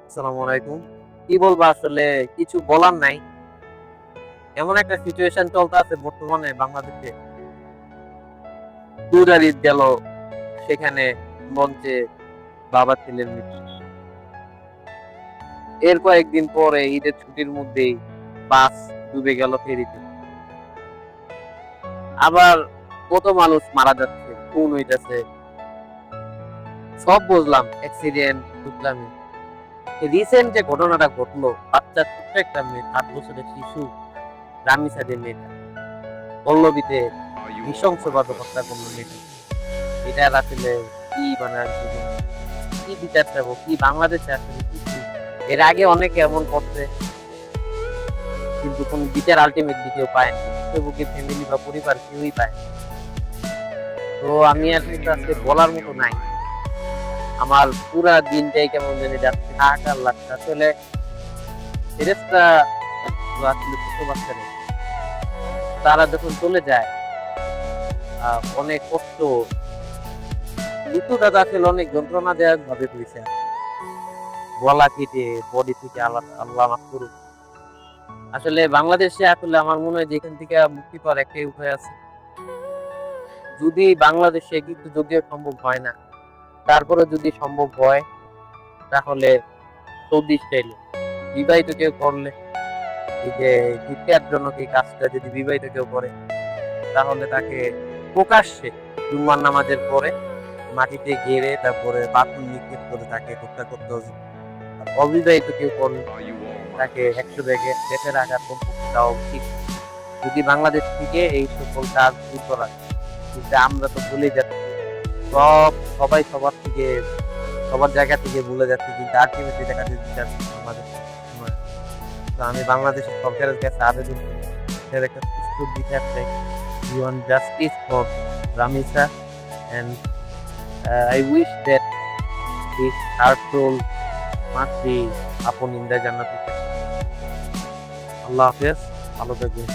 আসসালামু আলাইকুম। কি বলবো আসলে কিছু বলার নাই। এমন একটা সিচুয়েশন চলতেছে বর্তমানে বাংলাদেশে। পূজার ঈদ গেল, সেখানে মঞ্চে বাবা ছেলের মৃত্যু। এর কয়েকদিন পরে ঈদের ছুটির মধ্যেই বাস ডুবে গেল ফেরিতে। আবার কত মানুষ মারা যাচ্ছে, খুন হইতেছে। সব বুঝলাম, অ্যাক্সিডেন্ট বুঝলাম। রিসেন্ট যে ঘটনাটা ঘটলো, বাচ্চা ছোট্ট একটা মেয়ে, 7 বছরের শিশু, রামিসা যে মেয়েটা, পল্লবীতে নৃশংসভাবে হত্যা করলো মেয়েটা। এটা আসলে কি মানে আমি বুঝি না। কি বিচার চাবো, কি বাংলাদেশে আসলে কিছু এর আগে অনেকে এমন করছে, কিন্তু কোন বিচার আলটিমেটলি কেউ পায়নি। ফেসবুকে ফ্যামিলি বা পরিবার কেউই পায় না। তো আমি আর কিন্তু আজকে বলার মতো নাই। আমার পুরা দিনটাই কেমন জানি যাচ্ছে, হাহাকার লাগছে আসলে। ফেরেশতা আসলে ছোট বাচ্চারা, তারা যখন চলে যায় অনেক কষ্ট। মৃত্যু দাদা আসলে অনেক যন্ত্রণাদায়ক ভাবে হয়েছে। গলা কেটে বডি থেকে আলাদা, আল্লাহ মাফ করুক। আসলে বাংলাদেশে আসলে আমার মনে হয় যে এখান থেকে মুক্তি পাওয়ার একটাই উপায় আছে। যদি বাংলাদেশে, কিন্তু যদিও সম্ভব হয় না, তারপরে যদি সম্ভব হয় তাহলে সৌদি স্টাইলে বিবাহিত কেউ করলে, এই যে ভিক্ষার জন্য এই কাজটা যদি বিবাহিত কেউ করে, তাহলে তাকে প্রকাশ্যে জুম্মার নামাজের পরে মাটিতে গেড়ে তারপরে পাথর নিক্ষেপ করে তাকে হত্যা করতে হবে। আর অবিবাহিত কেউ করলে তাকে 100 ব্যাগে বেঁচে রাখার সম্পত্তি দেওয়া উচিত। যদি বাংলাদেশ থেকে এই সকল কাজ দূর করা যায়। কিন্তু আমরা তো ভুলে যাচ্ছি, সবাই সবার থেকে, সবার জায়গা থেকে ভুলে যাচ্ছে, কিন্তু আলটিমেটলি দেখা যাচ্ছে আমাদের নয়। তো আমি বাংলাদেশের সরকারের কাছে আবেদন করি, এর একটা সুষ্ঠু বিচার চাই। We want justice for Ramisa, and I wish that his heart soul must be upon in the Jannah. আল্লাহ হাফেজ, ভালো থাকবেন।